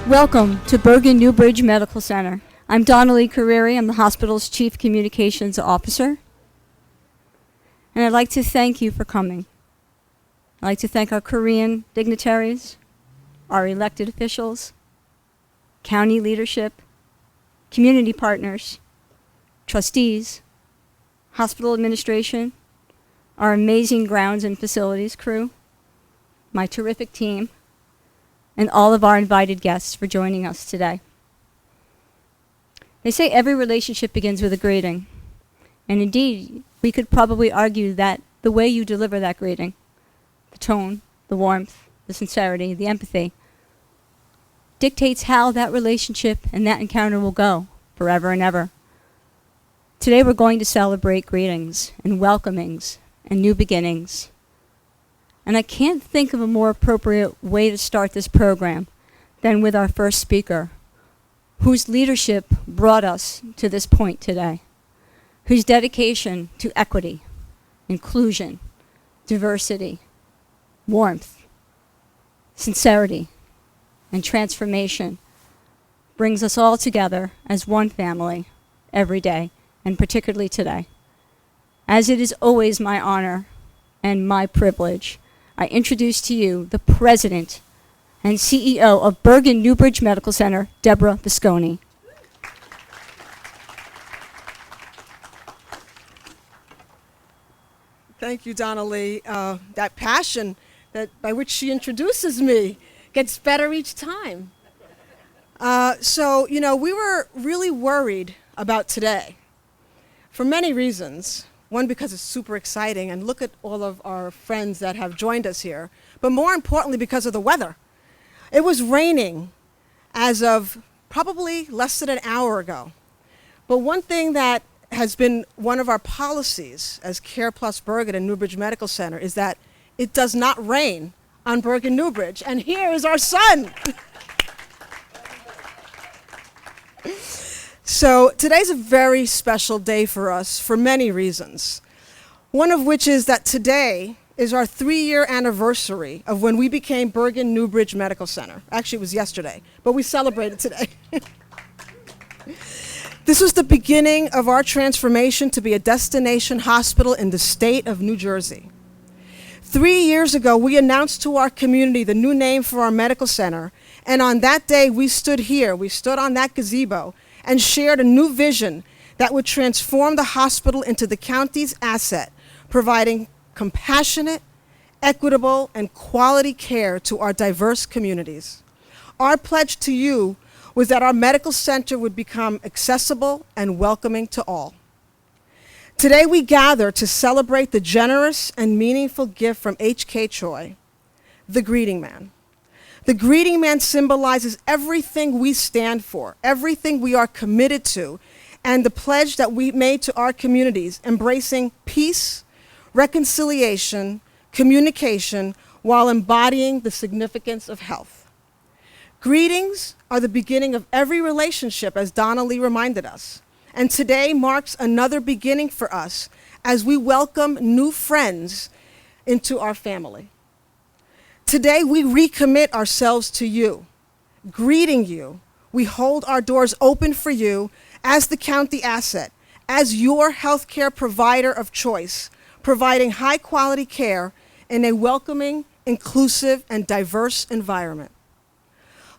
Welcome to Bergen Newbridge Medical Center. I'm Donnelly Carreri. I'm the hospital's Chief Communications Officer. And I'd like to thank you for coming. I'd like to thank our Korean dignitaries, our elected officials, county leadership, community partners, trustees, hospital administration, our amazing grounds and facilities crew, my terrific team, and all of our invited guests for joining us today. They say every relationship begins with a greeting. And indeed, we could probably argue that the way you deliver that greeting, the tone, the warmth, the sincerity, the empathy, dictates how that relationship and that encounter will go forever and ever. Today we're going to celebrate greetings and welcomings and new beginnings. And I can't think of a more appropriate way to start this program than with our first speaker, whose leadership brought us to this point today, whose dedication to equity, inclusion, diversity, warmth, sincerity, and transformation brings us all together as one family every day, and particularly today. As it is always my honor and my privilege, I introduce to you the President and CEO of Bergen Newbridge Medical Center, Deborah Visconti. Thank you, Donnelly. That passion by which she introduces me gets better each time. We were really worried about today for many reasons. One, because it's super exciting, and look at all of our friends that have joined us here. But more importantly, because of the weather. It was raining as of probably less than an hour ago. But one thing that has been one of our policies as Care Plus Bergen and Newbridge Medical Center is that it does not rain on Bergen Newbridge. And here is our sun. So today's a very special day for us for many reasons. One of which is that today is our 3-year anniversary of when we became Bergen Newbridge Medical Center. Actually, it was yesterday, but we celebrated today. This was the beginning of our transformation to be a destination hospital in the state of New Jersey. 3 years ago, we announced to our community the new name for our medical center, and on that day, we stood on that gazebo, and shared a new vision that would transform the hospital into the county's asset, providing compassionate, equitable, and quality care to our diverse communities. Our pledge to you was that our medical center would become accessible and welcoming to all. Today we gather to celebrate the generous and meaningful gift from H.K. Choi, the Greetingman. The Greetingman symbolizes everything we stand for, everything we are committed to, and the pledge that we made to our communities, embracing peace, reconciliation, communication, while embodying the significance of health. Greetings are the beginning of every relationship, as Donnelly reminded us. And today marks another beginning for us as we welcome new friends into our family. Today, we recommit ourselves to you, greeting you. We hold our doors open for you as the county asset, as your healthcare provider of choice, providing high-quality care in a welcoming, inclusive, and diverse environment.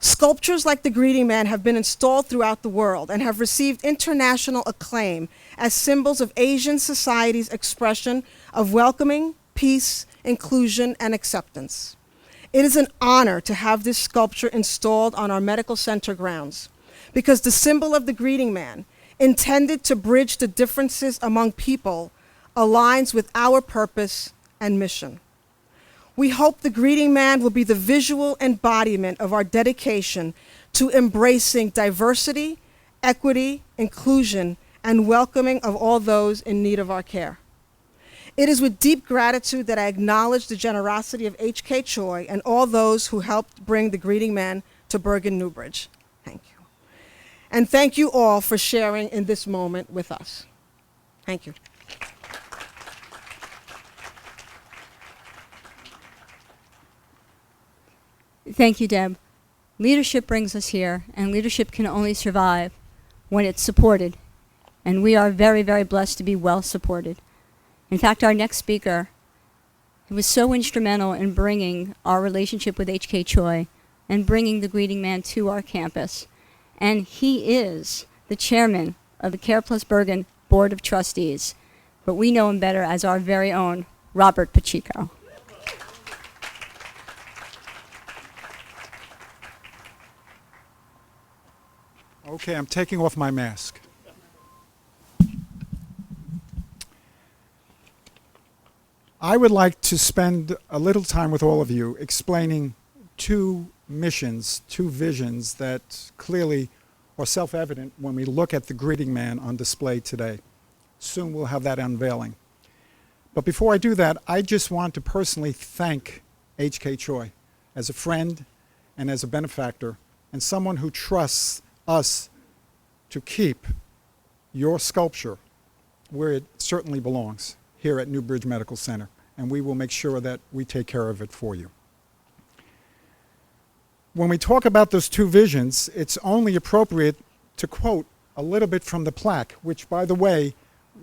Sculptures like the Greetingman have been installed throughout the world and have received international acclaim as symbols of Asian society's expression of welcoming, peace, inclusion, and acceptance. It is an honor to have this sculpture installed on our medical center grounds because the symbol of the Greetingman, intended to bridge the differences among people, aligns with our purpose and mission. We hope the Greetingman will be the visual embodiment of our dedication to embracing diversity, equity, inclusion, and welcoming of all those in need of our care. It is with deep gratitude that I acknowledge the generosity of H.K. Choi and all those who helped bring the Greetingman to Bergen Newbridge. Thank you. And thank you all for sharing in this moment with us. Thank you. Thank you, Deb. Leadership brings us here, and leadership can only survive when it's supported. And we are very, very blessed to be well supported. In fact, our next speaker was so instrumental in bringing our relationship with H.K. Choi and bringing the Greetingman to our campus. And he is the chairman of the Care Plus Bergen Board of Trustees. But we know him better as our very own Robert Pacheco. Okay, I'm taking off my mask. I would like to spend a little time with all of you explaining two missions, two visions that clearly are self-evident when we look at the Greetingman on display today. Soon we'll have that unveiling. But before I do that, I just want to personally thank H.K. Choi as a friend and as a benefactor and someone who trusts us to keep your sculpture where it certainly belongs, here at Newbridge Medical Center, and we will make sure that we take care of it for you. When we talk about those two visions, it's only appropriate to quote a little bit from the plaque, which, by the way,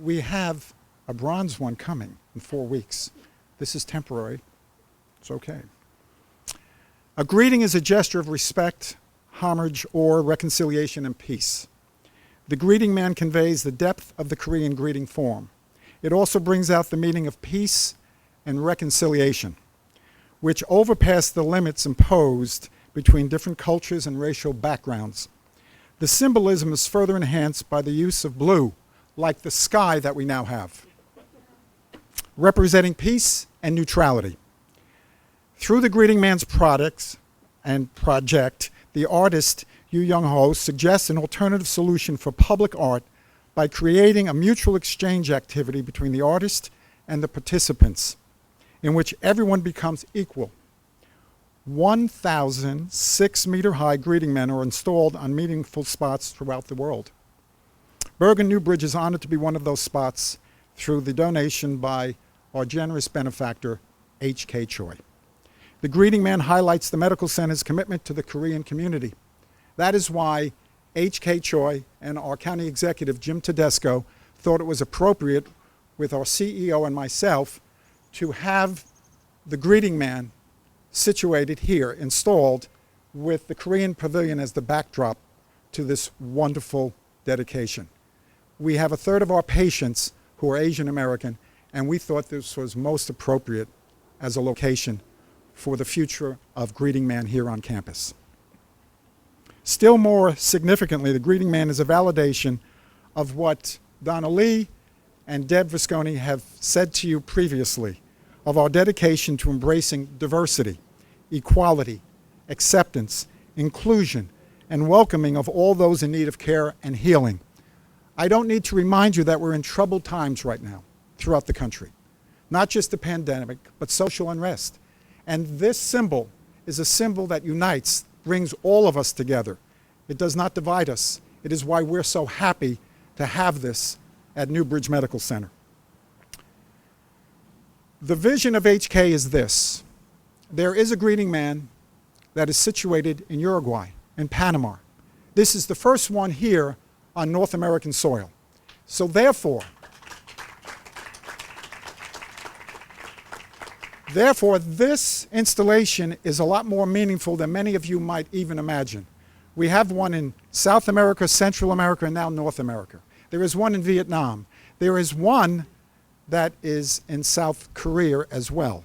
we have a bronze one coming in 4 weeks. This is temporary. It's okay. A greeting is a gesture of respect, homage, or reconciliation and peace. The Greetingman conveys the depth of the Korean greeting form. It also brings out the meaning of peace and reconciliation, which overpass the limits imposed between different cultures and racial backgrounds. The symbolism is further enhanced by the use of blue, like the sky that we now have, representing peace and neutrality. Through the Greetingman's products and project, the artist Young-Hoo Yoo suggests an alternative solution for public art by creating a mutual exchange activity between the artist and the participants, in which everyone becomes equal. 1,000 6-meter-high Greetingmen are installed on meaningful spots throughout the world. Bergen Newbridge is honored to be one of those spots through the donation by our generous benefactor, H.K. Choi. The Greetingman highlights the medical center's commitment to the Korean community. That is why H.K. Choi and our county executive, Jim Tedesco, thought it was appropriate with our CEO and myself to have the Greetingman situated here, installed, with the Korean pavilion as the backdrop to this wonderful dedication. We have a third of our patients who are Asian American, and we thought this was most appropriate as a location for the future of Greetingman here on campus. Still more significantly, the Greetingman is a validation of what Donna Lee and Deb Visconti have said to you previously, of our dedication to embracing diversity, equality, acceptance, inclusion, and welcoming of all those in need of care and healing. I don't need to remind you that we're in troubled times right now throughout the country. Not just the pandemic, but social unrest. And this symbol is a symbol that unites, brings all of us together. It does not divide us. It is why we're so happy to have this at Newbridge Medical Center. The vision of HK is this. There is a Greetingman that is situated in Uruguay, in Panama. This is the first one here on North American soil. So therefore, this installation is a lot more meaningful than many of you might even imagine. We have one in South America, Central America, and now North America. There is one in Vietnam. There is one that is in South Korea as well.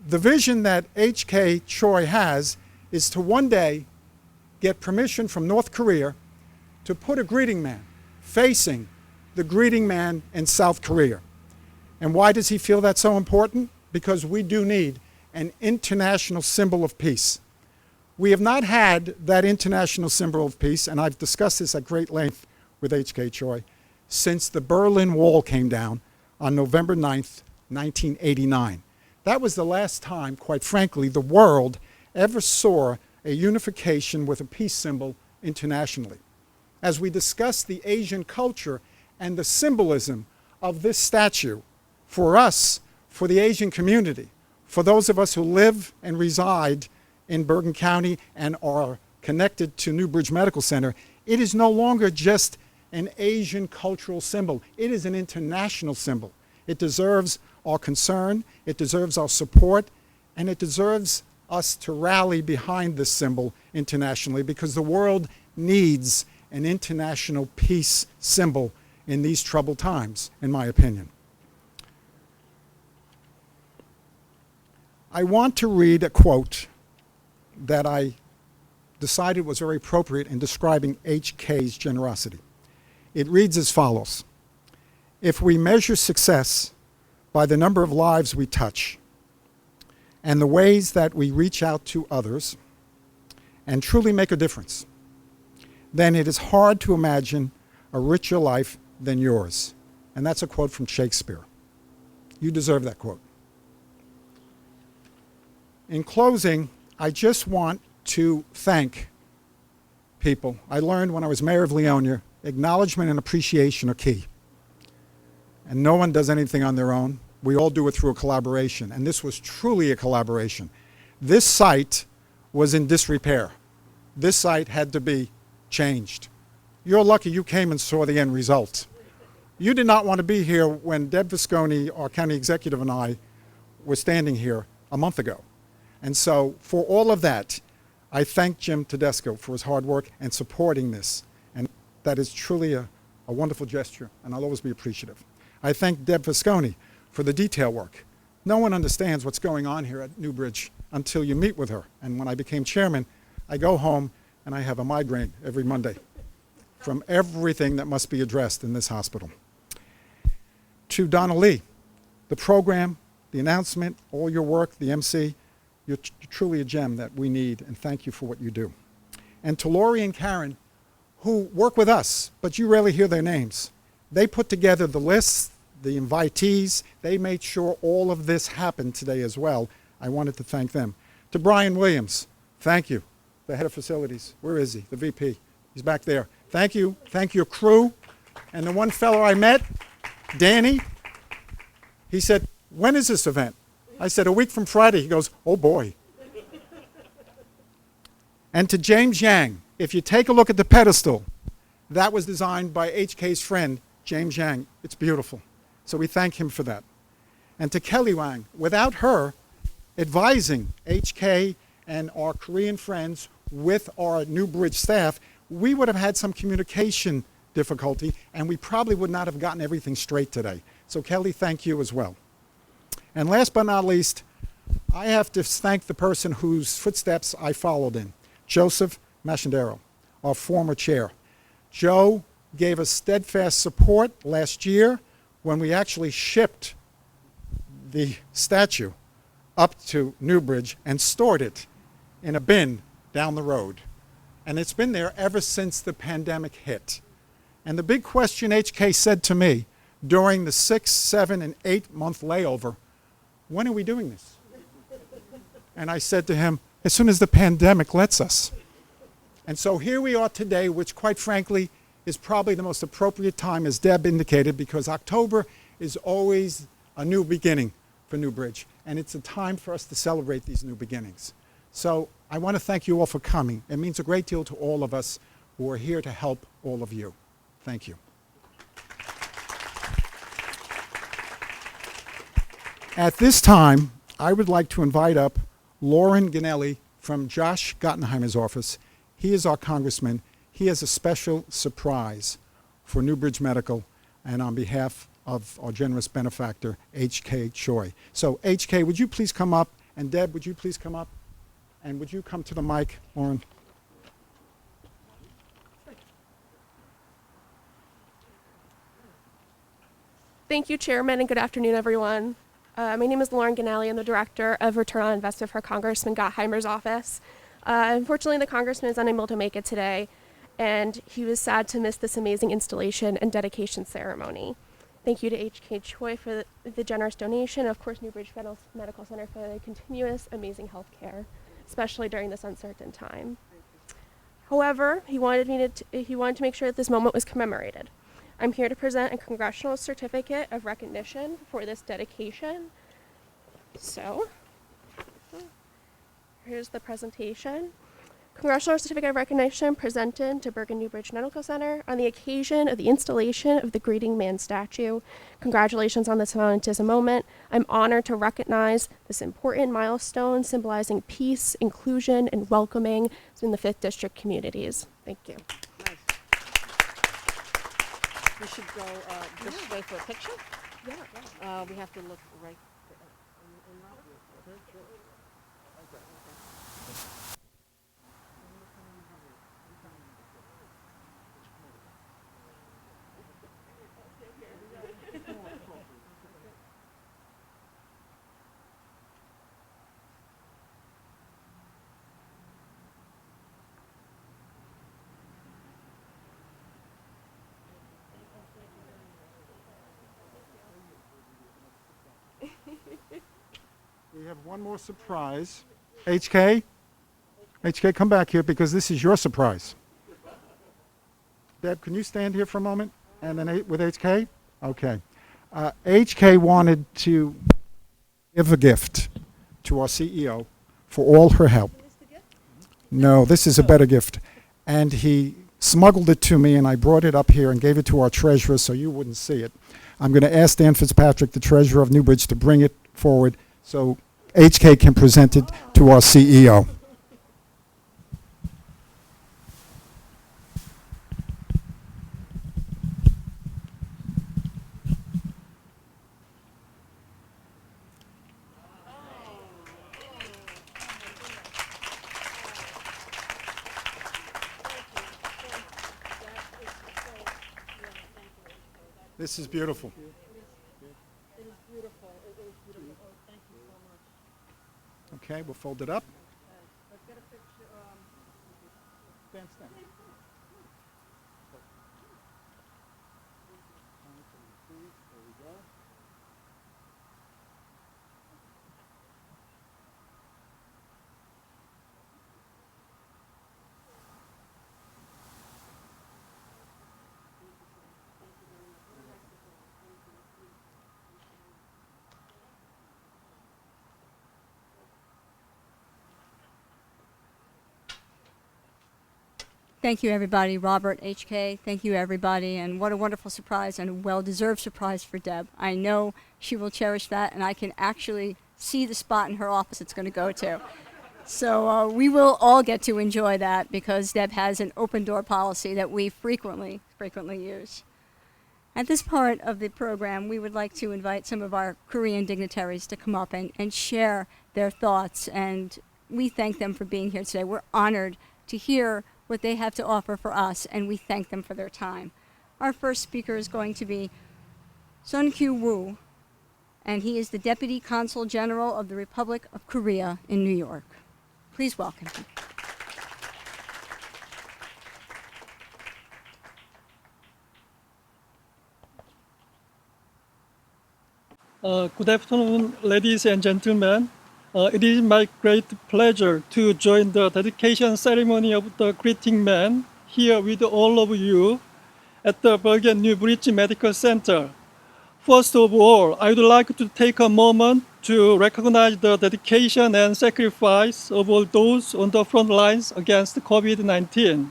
The vision that H.K. Choi has is to one day get permission from North Korea to put a Greetingman facing the Greetingman in South Korea. And why does he feel that's so important? Because we do need an international symbol of peace. We have not had that international symbol of peace, and I've discussed this at great length with H.K. Choi, since the Berlin Wall came down on November 9th, 1989. That was the last time, quite frankly, the world ever saw a unification with a peace symbol internationally. As we discuss the Asian culture and the symbolism of this statue, for us, for the Asian community, for those of us who live and reside in Bergen County and are connected to Newbridge Medical Center, it is no longer just an Asian cultural symbol. It is an international symbol. It deserves our concern, it deserves our support, and it deserves us to rally behind this symbol internationally, because the world needs an international peace symbol in these troubled times, in my opinion. I want to read a quote that I decided was very appropriate in describing HK's generosity. It reads as follows: "If we measure success by the number of lives we touch and the ways that we reach out to others and truly make a difference, then it is hard to imagine a richer life than yours." And that's a quote from Shakespeare. You deserve that quote. In closing, I just want to thank people. I learned when I was mayor of Leonia, acknowledgement and appreciation are key. And no one does anything on their own. We all do it through a collaboration. And this was truly a collaboration. This site was in disrepair. This site had to be changed. You're lucky you came and saw the end result. You did not want to be here when Deb Visconti, our county executive, and I were standing here a month ago. And so for all of that, I thank Jim Tedesco for his hard work and supporting this. And that is truly a wonderful gesture, and I'll always be appreciative. I thank Deb Visconti for the detail work. No one understands what's going on here at Newbridge until you meet with her. And when I became chairman, I go home and I have a migraine every Monday from everything that must be addressed in this hospital. To Donna Lee, the program, the announcement, all your work, the MC, you're truly a gem that we need, and thank you for what you do. And to Lori and Karen, who work with us, but you rarely hear their names. They put together the lists, the invitees. They made sure all of this happened today as well. I wanted to thank them. To Brian Williams, thank you, the head of facilities. Where is he? The VP. He's back there. Thank you. Thank your crew. And the one fellow I met, Danny, he said, "When is this event?" I said, "A week from Friday." He goes, "Oh boy." And to James Yang, if you take a look at the pedestal, that was designed by HK's friend, James Yang. It's beautiful. So we thank him for that. And to Kelly Wang, without her advising HK and our Korean friends with our Newbridge staff, we would have had some communication difficulty, and we probably would not have gotten everything straight today. So Kelly, thank you as well. And last but not least, I have to thank the person whose footsteps I followed in, Joseph Machandero, our former chair. Joe gave us steadfast support last year when we actually shipped the statue up to Newbridge and stored it in a bin down the road. And it's been there ever since the pandemic hit. And the big question HK said to me during the 6, 7, and 8-month layover, "When are we doing this?" And I said to him, "As soon as the pandemic lets us." And so here we are today, which quite frankly is probably the most appropriate time, as Deb indicated, because October is always a new beginning for Newbridge. And it's a time for us to celebrate these new beginnings. So I want to thank you all for coming. It means a great deal to all of us who are here to help all of you. Thank you. At this time, I would like to invite up Lauren Ganelli from Josh Gottenheimer's office. He is our congressman. He has a special surprise for Newbridge Medical and on behalf of our generous benefactor, H.K. Choi. So H.K., would you please come up? And Deb, would you please come up? And would you come to the mic, Lauren? Thank you, Chairman, and good afternoon, everyone. My name is Lauren Ganelli. I'm the Director of Return on Investment for Congressman Gottheimer's office. Unfortunately, the Congressman is unable to make it today, and he was sad to miss this amazing installation and dedication ceremony. Thank you to H.K. Choi for the generous donation, and of course, Newbridge Medical Center for the continuous amazing health care, especially during this uncertain time. However, he wanted to make sure that this moment was commemorated. I'm here to present a Congressional Certificate of Recognition for this dedication. So, Here's the presentation. Congressional Certificate of Recognition presented to Bergen New Bridge Medical Center on the occasion of the installation of the Greetingman statue. Congratulations on this momentous moment. I'm honored to recognize this important milestone symbolizing peace, inclusion, and welcoming in the 5th District communities. Thank you. Nice. We should go this way for a picture. Yeah. We have to look right. We have one more surprise. HK? HK, come back here because this is your surprise. Deb, can you stand here for a moment? And then with HK? Okay. HK wanted to give a gift to our CEO for all her help. No, this is a better gift. And he smuggled it to me, and I brought it up here and gave it to our treasurer so you wouldn't see it. I'm going to ask Dan Fitzpatrick, the treasurer of Newbridge, to bring it forward so HK can present it to our CEO. This is beautiful. It is beautiful. It is beautiful. Oh, thank you so much. Okay, we'll fold it up. Let's get a picture. Stand, stand. There we go. Thank you, everybody. Robert, HK, thank you, everybody. And what a wonderful surprise and a well-deserved surprise for Deb. I know she will cherish that, and I can actually see the spot in her office it's going to go to. So we will all get to enjoy that because Deb has an open-door policy that we frequently use. At this part of the program, we would like to invite some of our Korean dignitaries to come up and share their thoughts, and we thank them for being here today. We're honored to hear what they have to offer for us, and we thank them for their time. Our first speaker is going to be Young-Hoo Yoo, and he is the Deputy Consul General of the Republic of Korea in New York. Please welcome him. Good afternoon, ladies and gentlemen. It is my great pleasure to join the dedication ceremony of the Greetingman here with all of you at the Bergen New Bridge Medical Center. First of all, I would like to take a moment to recognize the dedication and sacrifice of all those on the front lines against COVID-19,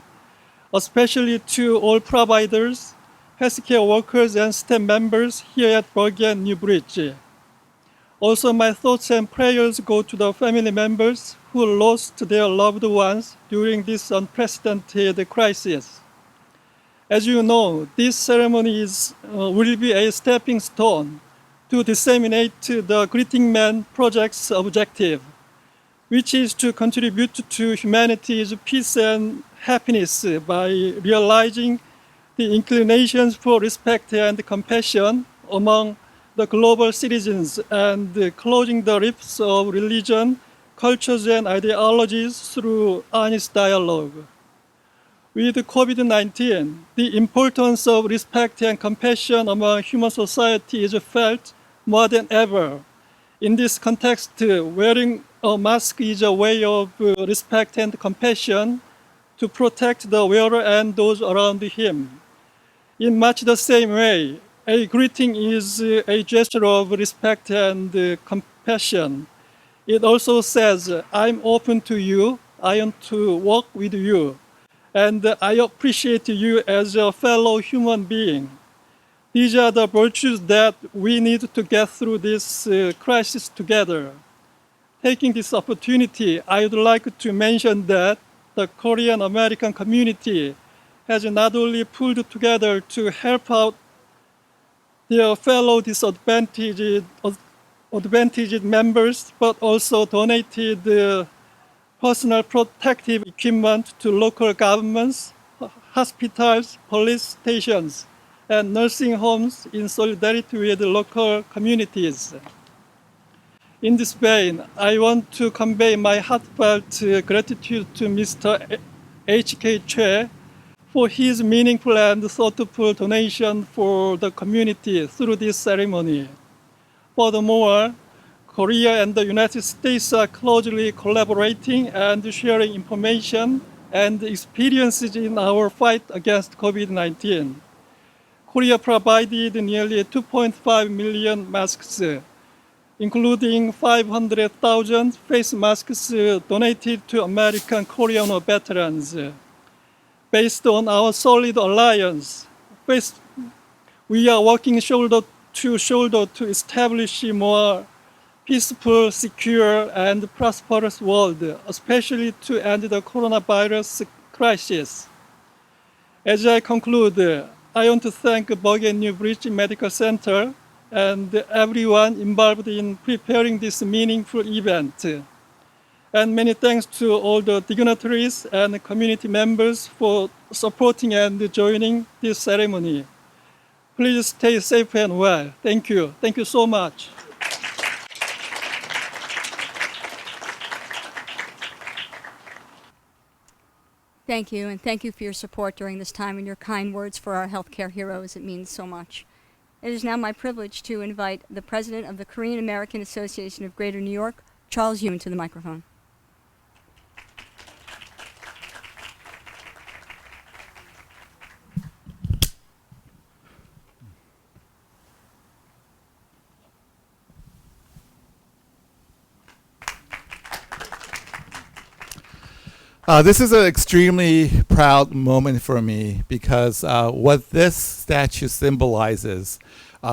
especially to all providers, healthcare workers, and staff members here at Bergen New Bridge. Also, my thoughts and prayers go to the family members who lost their loved ones during this unprecedented crisis. As you know, this ceremony will be a stepping stone to disseminate the Greetingman Project's objective, which is to contribute to humanity's peace and happiness by realizing the inclinations for respect and compassion among the global citizens and closing the rifts of religion, cultures, and ideologies through honest dialogue. With COVID-19, the importance of respect and compassion among human society is felt more than ever. In this context, wearing a mask is a way of respect and compassion to protect the wearer and those around him. In much the same way, a greeting is a gesture of respect and compassion. It also says, I'm open to you, I want to work with you, and I appreciate you as a fellow human being. These are the virtues that we need to get through this crisis together. Taking this opportunity, I would like to mention that the Korean American community has not only pulled together to help out their fellow disadvantaged members, but also donated personal protective equipment to local governments, hospitals, police stations, and nursing homes in solidarity with local communities. In this vein, I want to convey my heartfelt gratitude to Mr. H.K. Choi for his meaningful and thoughtful donation for the community through this ceremony. Furthermore, Korea and the United States are closely collaborating and sharing information and experiences in our fight against COVID-19. Korea provided nearly 2.5 million masks, including 500,000 face masks donated to American Korean veterans. Based on our solid alliance, we are working shoulder to shoulder to establish a more peaceful, secure, and prosperous world, especially to end the coronavirus crisis. As I conclude, I want to thank Buceo New Bridge Medical Center and everyone involved in preparing this meaningful event. And many thanks to all the dignitaries and community members for supporting and joining this ceremony. Please stay safe and well. Thank you. Thank you so much. Thank you, and thank you for your support during this time and your kind words for our healthcare heroes. It means so much. It is now my privilege to invite the president of the Korean American Association of Greater New York, Charles Yoon, to the microphone. This is an extremely proud moment for me because what this statue symbolizes,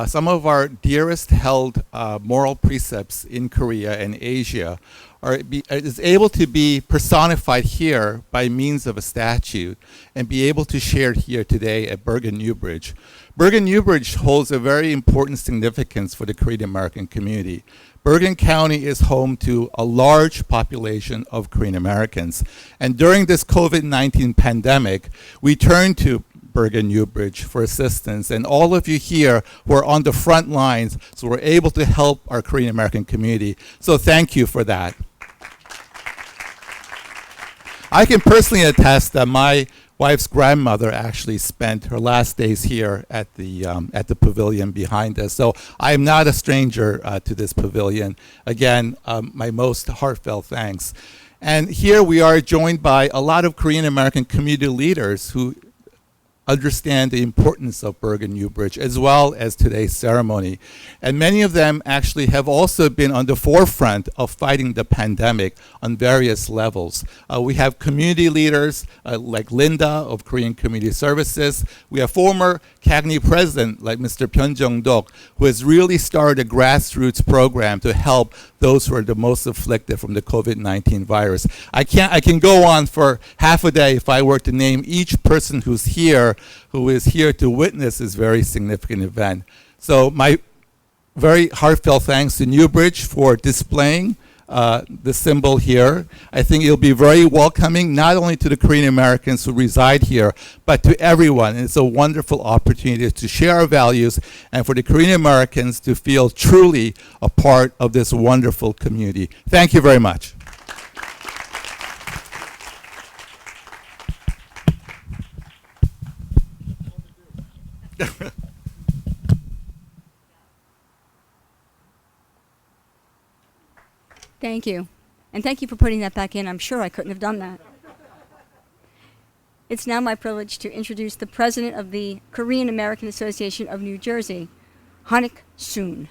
some of our dearest held moral precepts in Korea and Asia is able to be personified here by means of a statue and be able to share it here today at Bergen New Bridge. Bergen New Bridge holds a very important significance for the Korean American community. Bergen County is home to a large population of Korean Americans. And during this COVID-19 pandemic, we turned to Bergen New Bridge for assistance. And all of you here were on the front lines, so we're able to help our Korean American community. So thank you for that. I can personally attest that my wife's grandmother actually spent her last days here at the pavilion behind us. So I am not a stranger to this pavilion. Again, my most heartfelt thanks. And here we are joined by a lot of Korean American community leaders who understand the importance of Bergen New Bridge as well as today's ceremony. And many of them actually have also been on the forefront of fighting the pandemic on various levels. We have community leaders like Linda of Korean Community Services. We have former CAGNY president like Mr. Byun Jung-dok, who has really started a grassroots program to help those who are the most afflicted from the COVID-19 virus. I can go on for half a day if I were to name each person who is here to witness this very significant event. So my very heartfelt thanks to Newbridge for displaying the symbol here. I think it'll be very welcoming, not only to the Korean Americans who reside here, but to everyone. And it's a wonderful opportunity to share our values and for the Korean Americans to feel truly a part of this wonderful community. Thank you very much. Thank you. And thank you for putting that back in. I'm sure I couldn't have done that. It's now my privilege to introduce the president of the Korean American Association of New Jersey, Haean Soon.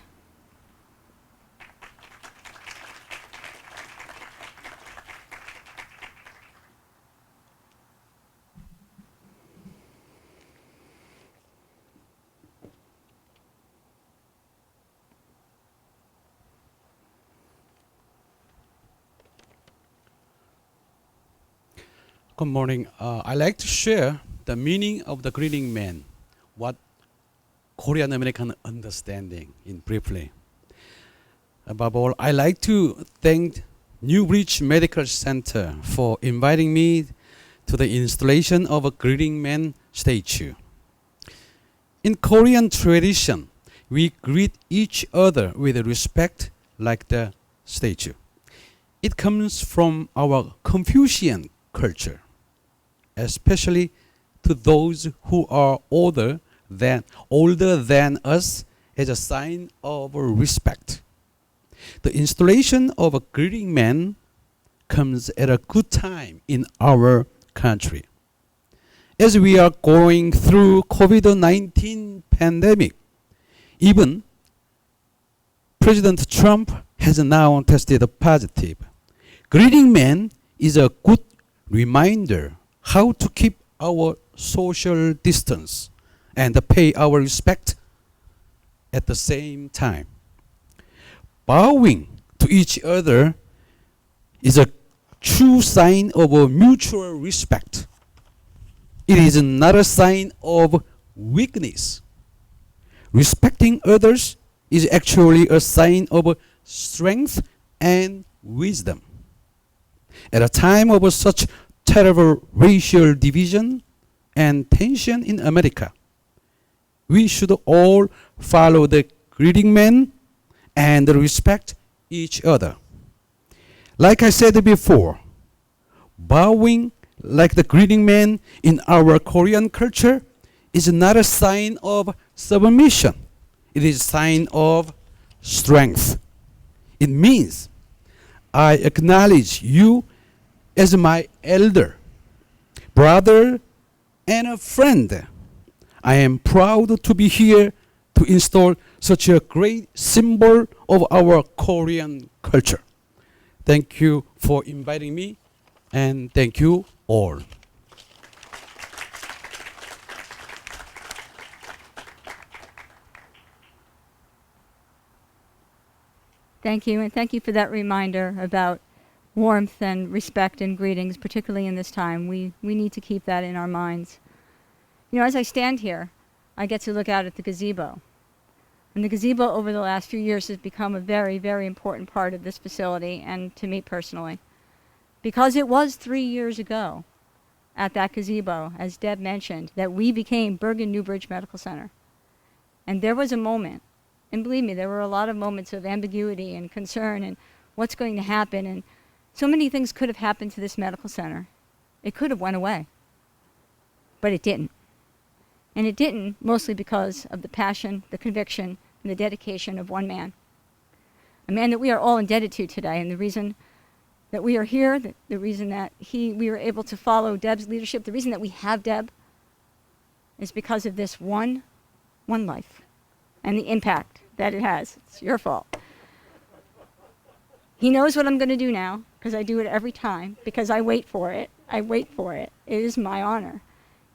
Good morning. I'd like to share the meaning of the greeting man, what Korean American understanding in briefly. Above all, I'd like to thank New Bridge Medical Center for inviting me to the installation of a greeting man statue. In Korean tradition, we greet each other with respect like the statue. It comes from our Confucian culture, especially to those who are older than us as a sign of respect. The installation of a greeting man comes at a good time in our country. As we are going through COVID-19 pandemic, even President Trump has now tested positive. Greeting man is a good reminder how to keep our social distance and pay our respect at the same time. Bowing to each other is a true sign of a mutual respect. It is not a sign of weakness. Respecting others is actually a sign of strength and wisdom. At a time of such terrible racial division and tension in America, we should all follow the greeting man and respect each other. Like I said before, bowing like the greeting man in our Korean culture is not a sign of submission. It is a sign of strength. It means I acknowledge you as my elder, brother, and a friend. I am proud to be here to install such a great symbol of our Korean culture. Thank you for inviting me, and thank you all. Thank you, and thank you for that reminder about warmth and respect and greetings, particularly in this time. We need to keep that in our minds. You know, as I stand here, I get to look out at the gazebo. And the gazebo over the last few years has become a very, very important part of this facility and to me personally. Because it was 3 years ago at that gazebo, as Deb mentioned, that we became Bergen Newbridge Medical Center. And there was a moment, and believe me, there were a lot of moments of ambiguity and concern and what's going to happen. And so many things could have happened to this medical center. It could have went away. But it didn't. And it didn't mostly because of the passion, the conviction, and the dedication of one man. A man that we are all indebted to today. And the reason that we are here, the reason that we were able to follow Deb's leadership, the reason that we have Deb is because of this one life and the impact that it has. It's your fault. He knows what I'm going to do now, because I do it every time, because I wait for it. I wait for it. It is my honor.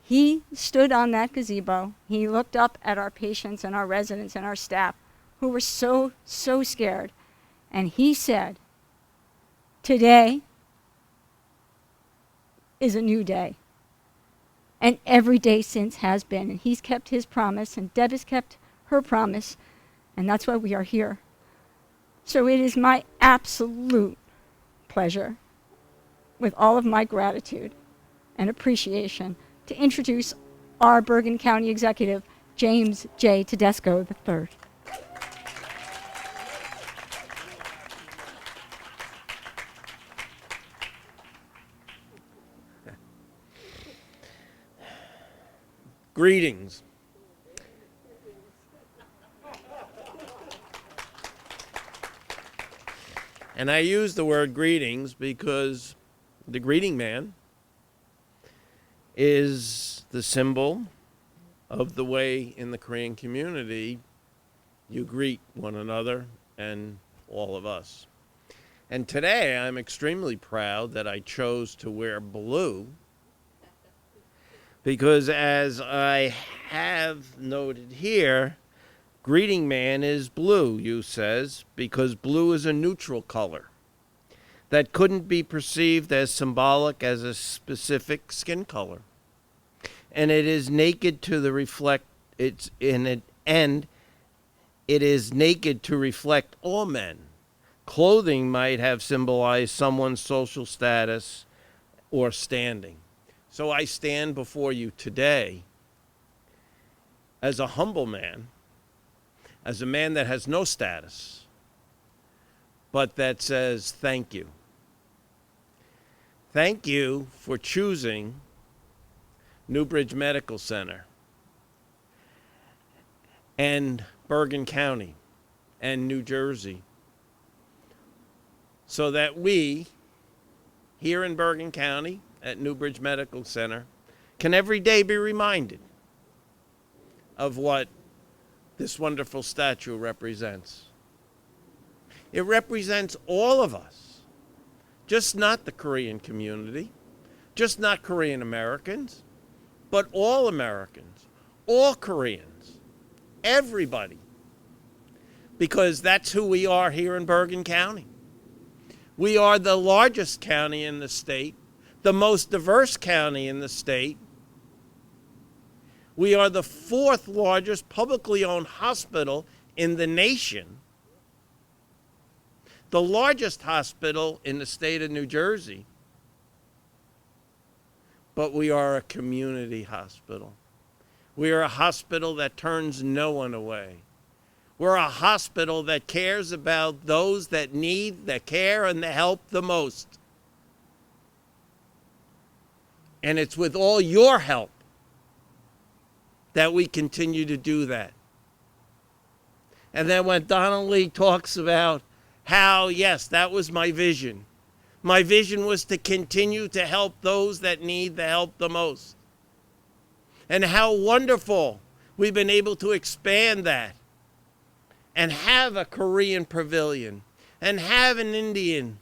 He stood on that gazebo. He looked up at our patients and our residents and our staff who were so scared. And he said, today is a new day. And every day since has been. And he's kept his promise, and Deb has kept her promise, and that's why we are here. So it is my absolute pleasure, with all of my gratitude and appreciation, to introduce our Bergen County Executive, James J. Tedesco III. Greetings. And I use the word greetings because the greeting man is the symbol of the way in the Korean community you greet one another and all of us. And today I'm extremely proud that I chose to wear blue because, as I have noted here, greeting man is blue, Yoo says, because blue is a neutral color that couldn't be perceived as symbolic as a specific skin color. And it is naked to the reflect it's in it, and it is naked to reflect all men. Clothing might have symbolized someone's social status or standing. So I stand before you today as a humble man, as a man that has no status, but that says thank you. Thank you for choosing Newbridge Medical Center and Bergen County and New Jersey, so that we, here in Bergen County at Newbridge Medical Center, can every day be reminded of what this wonderful statue represents. It represents all of us, just not the Korean community, just not Korean Americans, but all Americans, all Koreans, everybody, because that's who we are here in Bergen County. We are the largest county in the state, the most diverse county in the state. We are the fourth largest publicly owned hospital in the nation, the largest hospital in the state of New Jersey, but we are a community hospital. We are a hospital that turns no one away. We're a hospital that cares about those that need the care and the help the most. And it's with all your help that we continue to do that. And then when Donald Lee talks about how, yes, that was my vision. My vision was to continue to help those that need the help the most. And how wonderful we've been able to expand that and have a Korean pavilion and have an Indian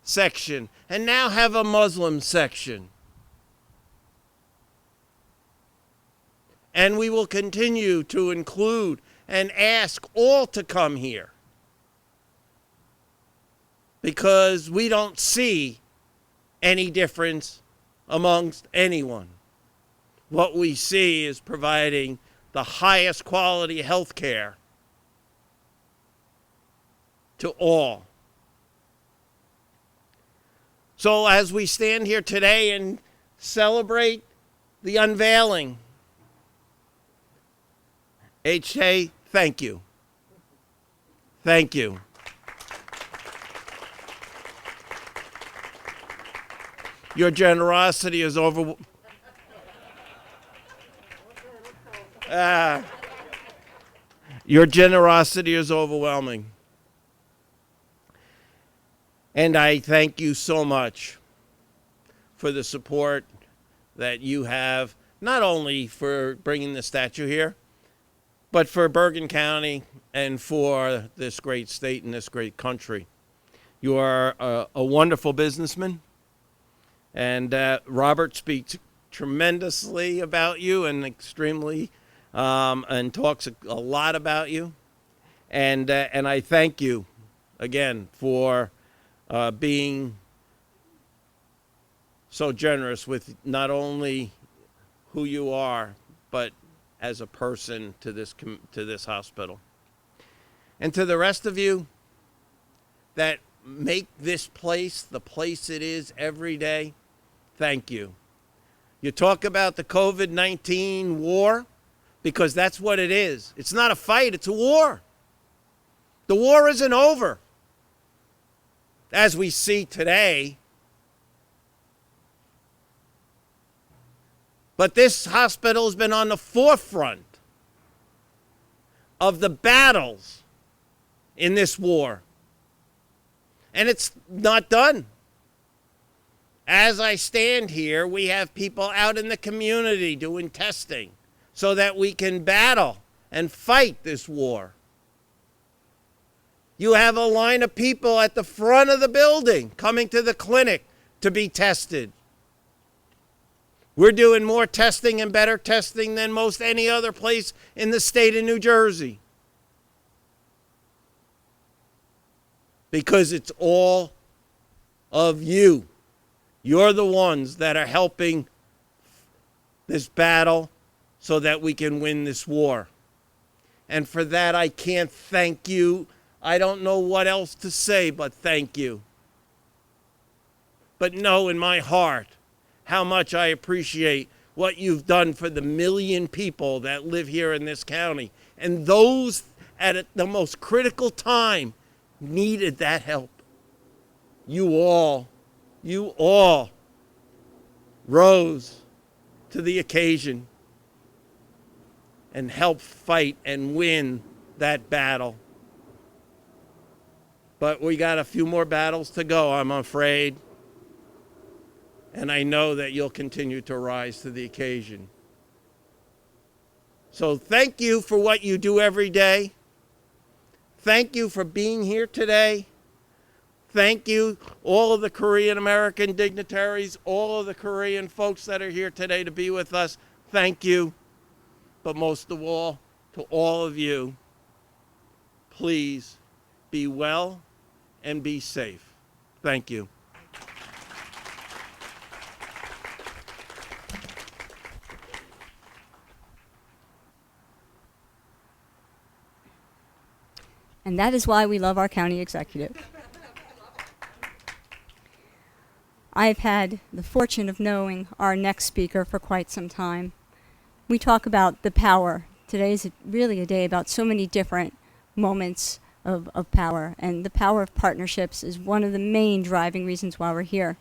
section and now have a Muslim section. And we will continue to include and ask all to come here, because we don't see any difference amongst anyone. What we see is providing the highest quality health care to all. So as we stand here today and celebrate the unveiling, H.A., thank you. Thank you. Your generosity is your generosity is overwhelming. And I thank you so much for the support that you have, not only for bringing the statue here, but for Bergen County and for this great state and this great country. You are a wonderful businessman. And Robert speaks tremendously about you and extremely, and talks a lot about you. And I thank you again for being so generous with not only who you are, but as a person to this hospital. And to the rest of you that make this place the place it is every day, thank you. You talk about the COVID-19 war, because that's what it is. It's not a fight, it's a war. The war isn't over, as we see today. But this hospital has been on the forefront of the battles in this war. And it's not done. As I stand here, we have people out in the community doing testing so that we can battle and fight this war. You have a line of people at the front of the building coming to the clinic to be tested. We're doing more testing and better testing than most any other place in the state of New Jersey, because it's all of you. You're the ones that are helping this battle so that we can win this war. And for that, I can't thank you. I don't know what else to say but thank you. But know in my heart how much I appreciate what you've done for the 1 million people that live here in this county. And those at the most critical time needed that help. You all rose to the occasion and helped fight and win that battle. But we got a few more battles to go, I'm afraid. And I know that you'll continue to rise to the occasion. So thank you for what you do every day. Thank you for being here today. Thank you, all of the Korean American dignitaries, all of the Korean folks that are here today to be with us. Thank you. But most of all, to all of you, please be well and be safe. Thank you. And that is why we love our county executive. I've had the fortune of knowing our next speaker for quite some time. We talk about the power. Today is really a day about so many different moments of power, and the power of partnerships is one of the main driving reasons why we're here.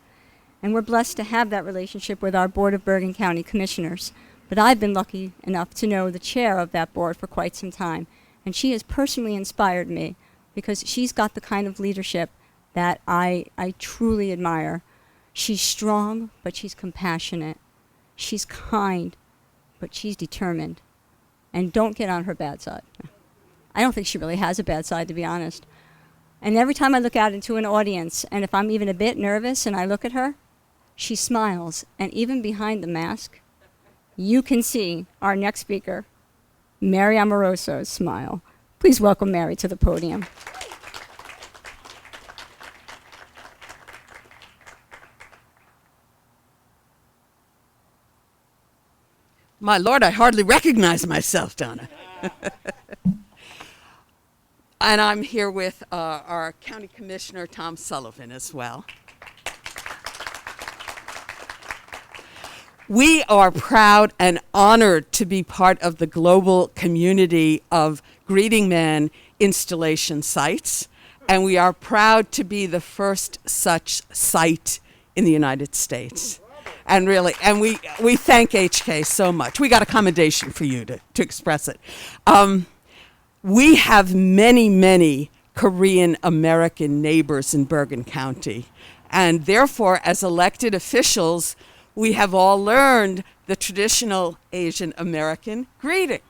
And we're blessed to have that relationship with our Board of Bergen County Commissioners. But I've been lucky enough to know the chair of that board for quite some time, and she has personally inspired me because she's got the kind of leadership that I truly admire. She's strong, but she's compassionate. She's kind, but she's determined. And don't get on her bad side. I don't think she really has a bad side, to be honest. And every time I look out into an audience, and if I'm even a bit nervous and I look at her, she smiles. And even behind the mask, you can see our next speaker, Mary Amoroso's smile. Please welcome Mary to the podium. My Lord, I hardly recognize myself, Donna. And I'm here with our County Commissioner, Tom Sullivan, as well. We are proud and honored to be part of the global community of Greetingman installation sites, and we are proud to be the first such site in the United States. And really, and we thank HK so much. We got a commendation for you to express it. We have many, many Korean American neighbors in Bergen County, and therefore, as elected officials, we have all learned the traditional Asian American greeting.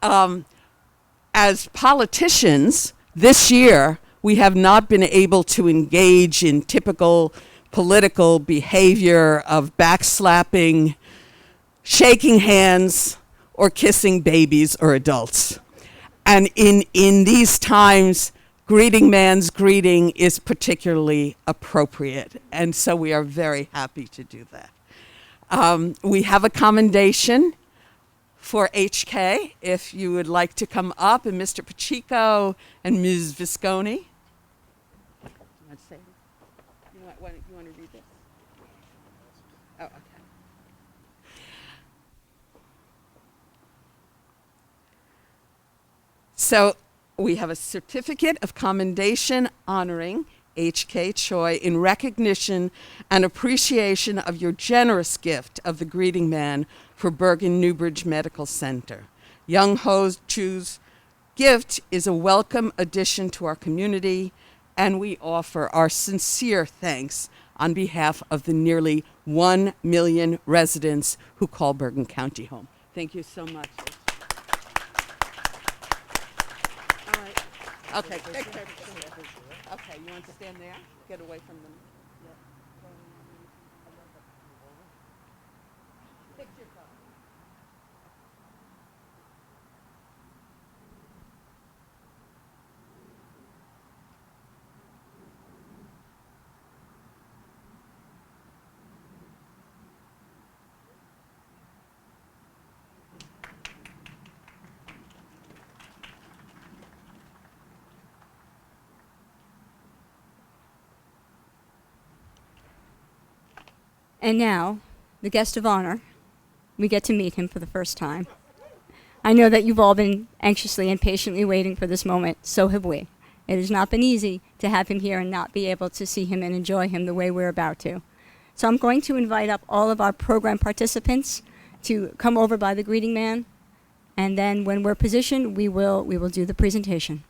As politicians, this year, we have not been able to engage in typical political behavior of backslapping, shaking hands, or kissing babies or adults. And in these times, Greetingman's greeting is particularly appropriate, and so we are very happy to do that. We have a commendation for HK, if you would like to come up, and Mr. Pacheco and Ms. Visconti. You want to say it? You want to read this? Oh, okay. So we have a certificate of commendation honoring H.K. Choi in recognition and appreciation of your generous gift of the Greetingman for Bergen Newbridge Medical Center. Young-Hoo Yoo's gift is a welcome addition to our community, and we offer our sincere thanks on behalf of the nearly 1 million residents who call Bergen County home. Thank you so much. All right. Okay. Okay, you want to stand there? Get away from them. Picture phone. And now, the guest of honor, we get to meet him for the first time. I know that you've all been anxiously and patiently waiting for this moment, so have we. It has not been easy to have him here and not be able to see him and enjoy him the way we're about to. So I'm going to invite up all of our program participants to come over by the Greetingman, and then when we're positioned, we will do the presentation.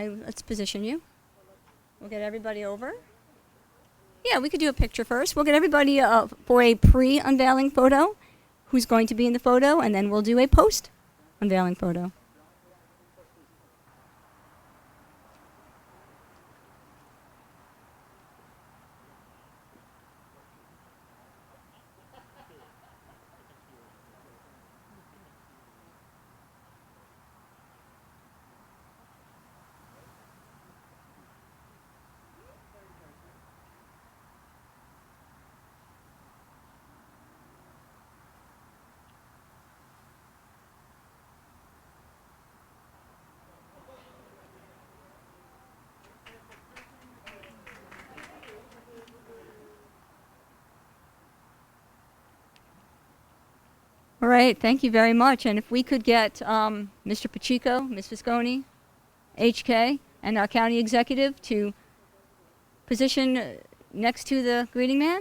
Let's position you. We'll get everybody over. Yeah, we could do a picture first. We'll get everybody for a pre-unveiling photo, who's going to be in the photo, and then we'll do a post-unveiling photo. All right, thank you very much. And if we could get Mr. Pacheco, Ms. Visconi, HK, and our county executive to position next to the Greetingman.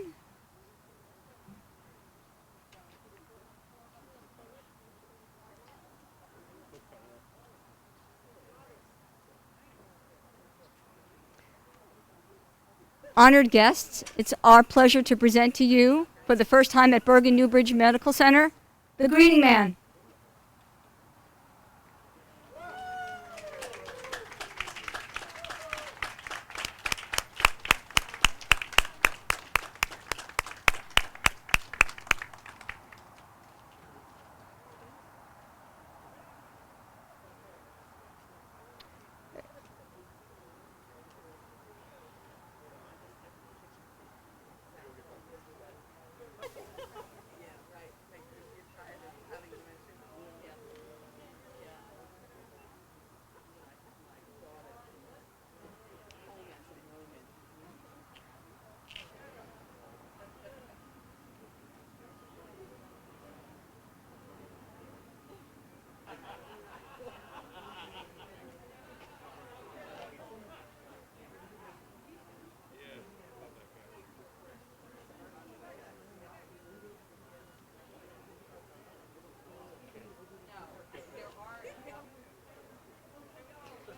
Honored guests, it's our pleasure to present to you, for the first time at Bergen Newbridge Medical Center, the Greetingman.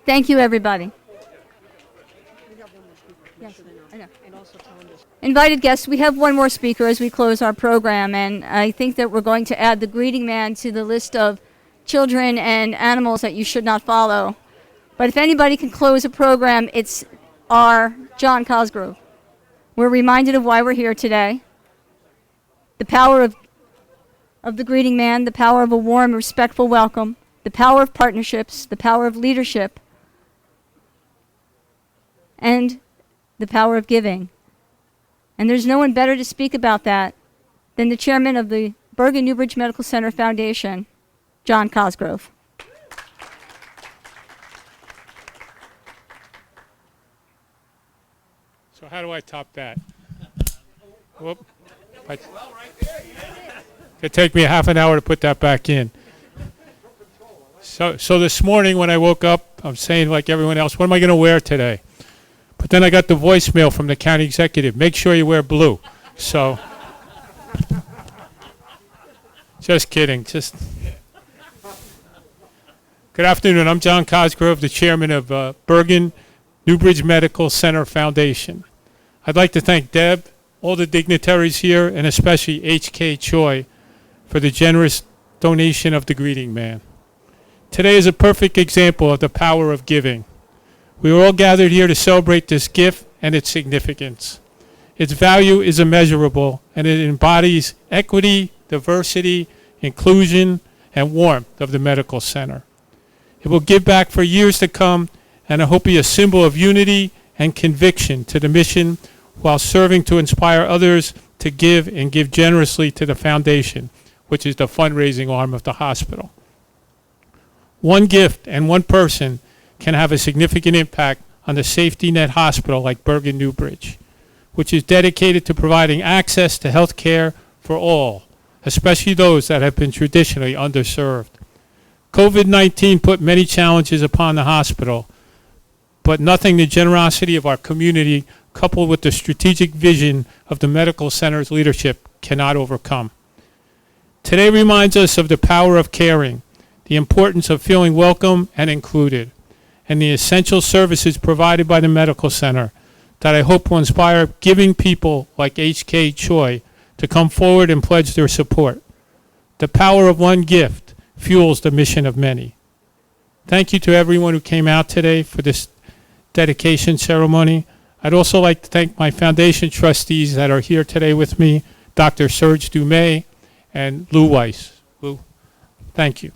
Thank you, everybody. Yes, I know. Invited guests, we have one more speaker as we close our program, and I think that we're going to add the Greetingman to the list of children and animals that you should not follow. But if anybody can close a program, it's our John Cosgrove. We're reminded of why we're here today. The power of the Greetingman, the power of a warm, respectful welcome, the power of partnerships, the power of leadership, and the power of giving. And there's no one better to speak about that than the chairman of the Bergen Newbridge Medical Center Foundation, John Cosgrove. So how do I top that? Whoop. It'd take me a half an hour to put that back in. So this morning when I woke up, I'm saying like everyone else, what am I going to wear today? But then I got the voicemail from the county executive, make sure you wear blue. So, just kidding. Good afternoon, I'm John Cosgrove, the chairman of Bergen Newbridge Medical Center Foundation. I'd like to thank Deb, all the dignitaries here, and especially HK Choi for the generous donation of the Greetingman. Today is a perfect example of the power of giving. We are all gathered here to celebrate this gift and its significance. Its value is immeasurable, and it embodies equity, diversity, inclusion, and warmth of the medical center. It will give back for years to come, and I hope be a symbol of unity and conviction to the mission while serving to inspire others to give and give generously to the foundation, which is the fundraising arm of the hospital. One gift and one person can have a significant impact on the safety net hospital like Bergen Newbridge, which is dedicated to providing access to health care for all, especially those that have been traditionally underserved. COVID-19 put many challenges upon the hospital, but nothing the generosity of our community, coupled with the strategic vision of the medical center's leadership, cannot overcome. Today reminds us of the power of caring, the importance of feeling welcome and included, and the essential services provided by the medical center that I hope will inspire giving people like H.K. Choi to come forward and pledge their support. The power of one gift fuels the mission of many. Thank you to everyone who came out today for this dedication ceremony. I'd also like to thank my foundation trustees that are here today with me, Dr. Serge Dumais and Lou Weiss. Lou, thank you.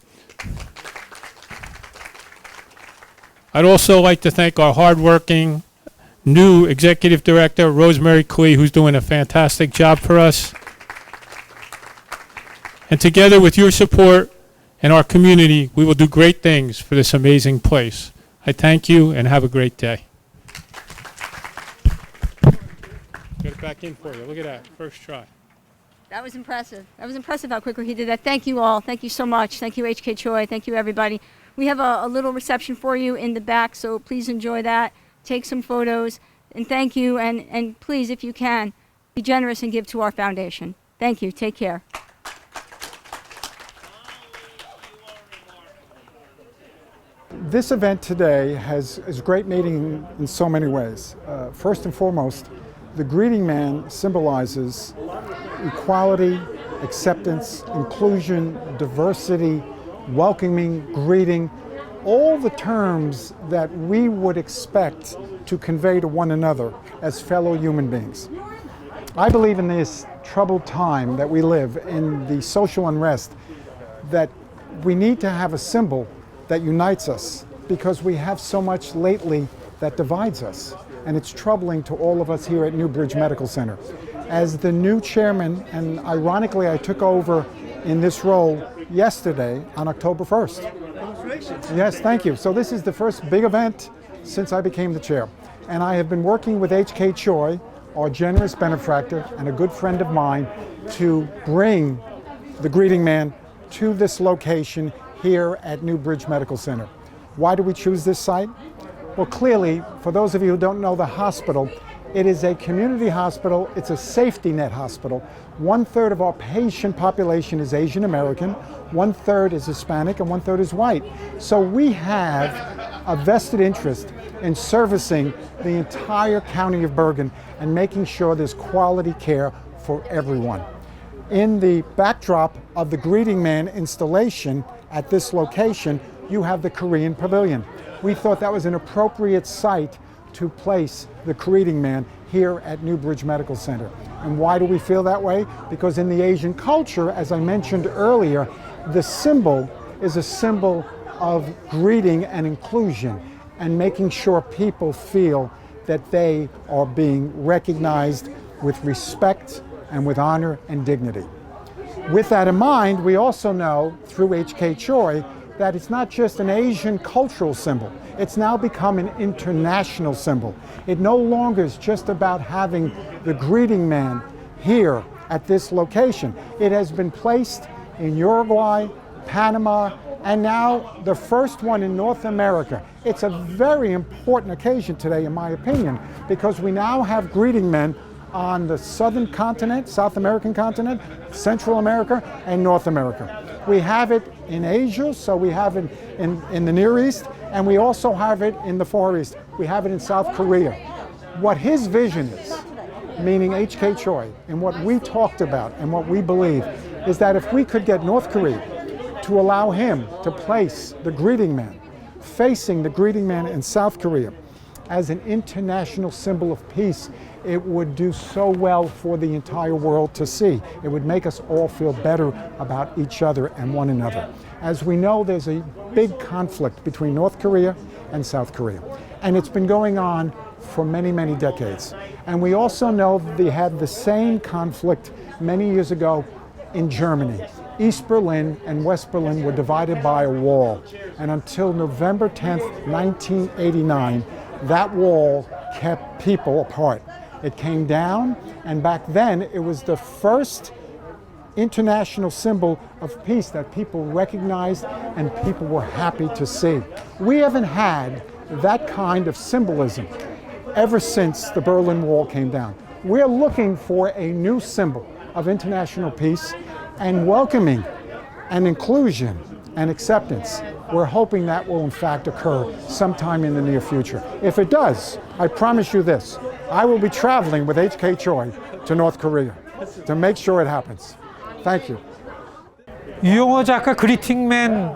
I'd also like to thank our hardworking new executive director, Rosemary Clee, who's doing a fantastic job for us. And together with your support and our community, we will do great things for this amazing place. I thank you and have a great day. Get it back in for you. Look at that, first try. That was impressive. That was impressive how quickly he did that. Thank you all. Thank you so much. Thank you, H.K. Choi. Thank you, everybody. We have a little reception for you in the back, so please enjoy that. Take some photos. And thank you. And please, if you can, be generous and give to our foundation. Thank you. Take care. This event today is a great meeting in so many ways. First and foremost, the Greetingman symbolizes equality, acceptance, inclusion, diversity, welcoming, greeting, all the terms that we would expect to convey to one another as fellow human beings. I believe in this troubled time that we live, in the social unrest, that we need to have a symbol that unites us, because we have so much lately that divides us. And it's troubling to all of us here at Newbridge Medical Center. As the new chairman, and ironically I took over in this role yesterday on October 1st. Yes, thank you. So this is the first big event since I became the chair. And I have been working with H.K. Choi, our generous benefactor and a good friend of mine, to bring the Greetingman to this location here at Newbridge Medical Center. Why do we choose this site? Well, clearly, for those of you who don't know the hospital, it is a community hospital. It's a safety net hospital. 1/3 of our patient population is Asian American, 1/3 is Hispanic, and 1/3 is white. So we have a vested interest in servicing the entire county of Bergen and making sure there's quality care for everyone. In the backdrop of the Greetingman installation at this location, you have the Korean Pavilion. We thought that was an appropriate site to place the Greetingman here at Newbridge Medical Center. And why do we feel that way? Because in the Asian culture, as I mentioned earlier, the symbol is a symbol of greeting and inclusion and making sure people feel that they are being recognized with respect and with honor and dignity. With that in mind, we also know through H.K. Choi that it's not just an Asian cultural symbol. It's now become an international symbol. It no longer is just about having the Greetingman here at this location. It has been placed in Uruguay, Panama, and now the first one in North America. It's a very important occasion today, in my opinion, because we now have Greetingmen on the southern continent, South American continent, Central America, and North America. We have it in Asia, so we have it in the Near East, and we also have it in the Far East. We have it in South Korea. What his vision is, meaning H.K. Choi, and what we talked about and what we believe, is that if we could get North Korea to allow him to place the Greetingman facing the Greetingman in South Korea as an international symbol of peace, it would do so well for the entire world to see. It would make us all feel better about each other and one another. As we know, there's a big conflict between North Korea and South Korea, and it's been going on for many, many decades. And we also know that they had the same conflict many years ago in Germany. East Berlin and West Berlin were divided by a wall. And until November 10th, 1989, that wall kept people apart. It came down, and back then it was the first international symbol of peace that people recognized and people were happy to see. We haven't had that kind of symbolism ever since the Berlin Wall came down. We're looking for a new symbol of international peace and welcoming and inclusion and acceptance. We're hoping that will in fact occur sometime in the near future. If it does, I promise you this, I will be traveling with HK Choi to North Korea to make sure it happens. Thank you. 유용호 작가 그리팅맨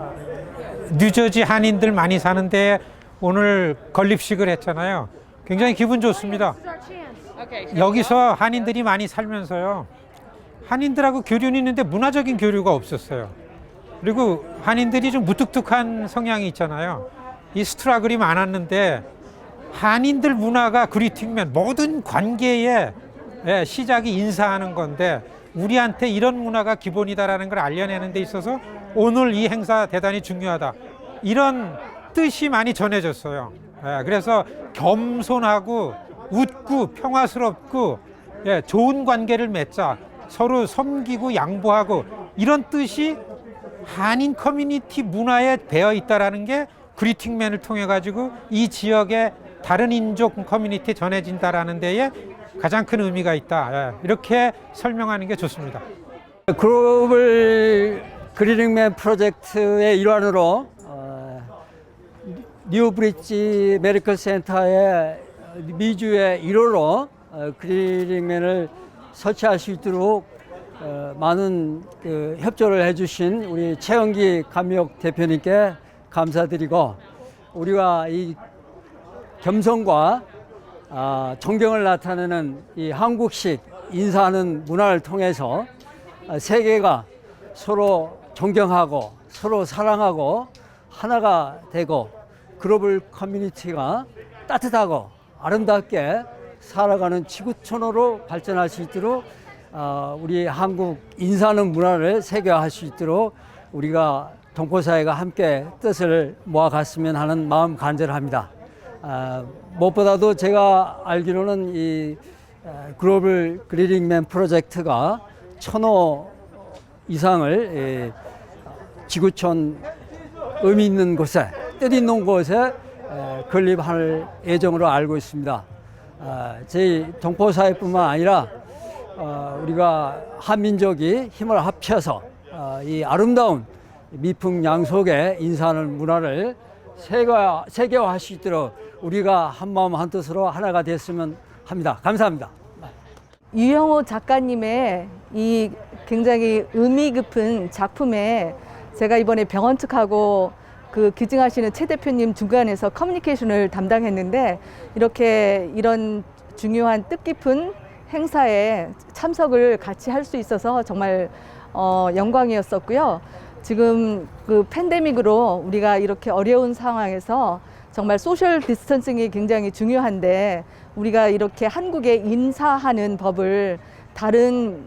뉴저지 한인들 많이 사는데 오늘 건립식을 했잖아요. 굉장히 기분 좋습니다. 여기서 한인들이 많이 살면서요. 한인들하고 교류는 있는데 문화적인 교류가 없었어요. 그리고 한인들이 좀 무뚝뚝한 성향이 있잖아요. 이 스트러글이 많았는데 한인들 문화가 그리팅맨 모든 관계의 시작이 인사하는 건데 우리한테 이런 문화가 기본이다라는 걸 알려내는 데 있어서 오늘 이 행사 대단히 중요하다. 이런 뜻이 많이 전해졌어요. 그래서 겸손하고 웃고 평화스럽고 좋은 관계를 맺자. 서로 섬기고 양보하고 이런 뜻이 한인 커뮤니티 문화에 배어 있다라는 게 그리팅맨을 통해 가지고 이 지역의 다른 인종 커뮤니티에 전해진다라는 데에 가장 큰 의미가 있다. 이렇게 설명하는 게 좋습니다. 글로벌 그리팅맨 프로젝트의 일환으로 뉴 브릿지 메디컬 센터의 미주의 1호로 그리팅맨을 설치할 수 있도록 많은 협조를 해주신 우리 최형기 감독 대표님께 감사드리고 우리가 이 겸손과 존경을 나타내는 이 한국식 인사하는 문화를 통해서 세계가 서로 존경하고 서로 사랑하고 하나가 되고 글로벌 커뮤니티가 따뜻하고 아름답게 살아가는 지구촌으로 발전할 수 있도록 우리 한국 인사하는 문화를 세계화할 수 있도록 우리가 동포사회가 함께 뜻을 모아갔으면 하는 마음 간절합니다. 무엇보다도 제가 알기로는 이 글로벌 그리팅맨 프로젝트가 1000호 이상을 지구촌 의미 있는 곳에 뜻 있는 곳에 건립할 예정으로 알고 있습니다. 저희 동포사회뿐만 아니라 우리가 한민족이 힘을 합쳐서 이 아름다운 미풍양속의 인사하는 문화를 세계화할 수 있도록 우리가 한마음 한뜻으로 하나가 됐으면 합니다. 감사합니다. 유영호 작가님의 이 굉장히 의미 깊은 작품에 제가 이번에 병원 측하고 그 기증하시는 최 대표님 중간에서 커뮤니케이션을 담당했는데 이렇게 이런 중요한 뜻깊은 행사에 참석을 같이 할 수 있어서 정말 영광이었었고요. 지금 그 팬데믹으로 우리가 이렇게 어려운 상황에서 정말 소셜 디스턴싱이 굉장히 중요한데 우리가 이렇게 한국에 인사하는 법을 다른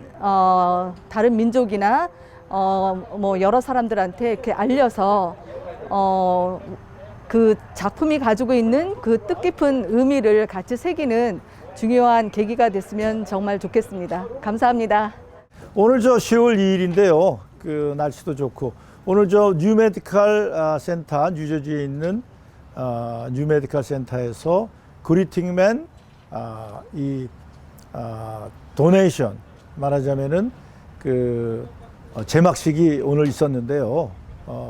민족이나 뭐 여러 사람들한테 이렇게 알려서 그 작품이 가지고 있는 그 뜻깊은 의미를 같이 새기는 중요한 계기가 됐으면 정말 좋겠습니다. 감사합니다. 오늘 10월 2일인데요. 그 날씨도 좋고 오늘 뉴 메디컬 센터 뉴저지에 있는 뉴 메디컬 센터에서 그리팅맨 도네이션 말하자면은 그 제막식이 오늘 있었는데요.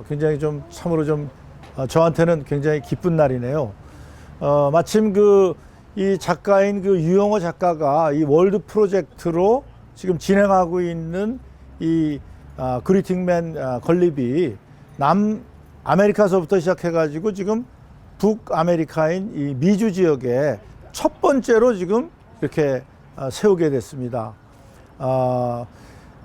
굉장히 좀 참으로 좀 저한테는 굉장히 기쁜 날이네요. 마침 이 작가인 유영호 작가가 이 월드 프로젝트로 지금 진행하고 있는 이 그리팅맨 건립이 남아메리카서부터 시작해가지고 지금 북아메리카인 이 미주 지역에 첫 번째로 지금 이렇게 세우게 됐습니다.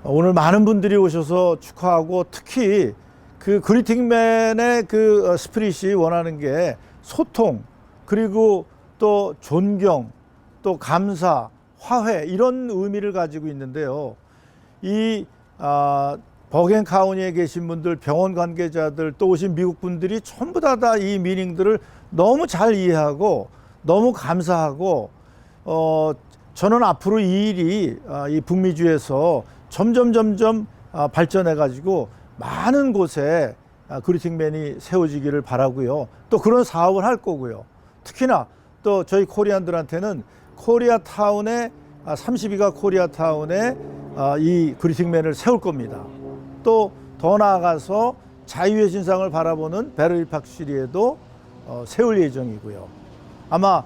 오늘 많은 분들이 오셔서 축하하고 특히 그 그리팅맨의 그 스피릿이 원하는 게 소통 그리고 또 존경 또 감사 화해 이런 의미를 가지고 있는데요. 이 버겐 카운티에 계신 분들, 병원 관계자들, 또 오신 미국 분들이 전부 다 이 미닝들을 너무 잘 이해하고 너무 감사하고 저는 앞으로 이 일이 이 북미주에서 점점 발전해 가지고 많은 곳에 그리팅맨이 세워지기를 바라고요. 또 그런 사업을 할 거고요. 특히나 또 저희 코리안들한테는 코리아타운에 32가 코리아타운에 이 그리팅맨을 세울 겁니다. 또 더 나아가서 자유의 진상을 바라보는 베를리 팍시리에도 세울 예정이고요. 아마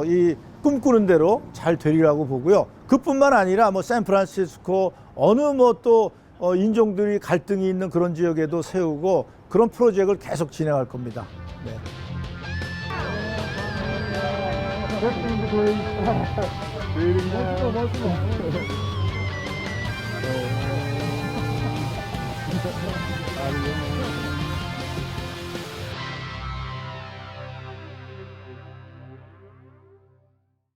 이 꿈꾸는 대로 잘 되리라고 보고요. 그뿐만 아니라 뭐 샌프란시스코 어느 뭐 또 인종들이 갈등이 있는 그런 지역에도 세우고 그런 프로젝트를 계속 진행할 겁니다. 네.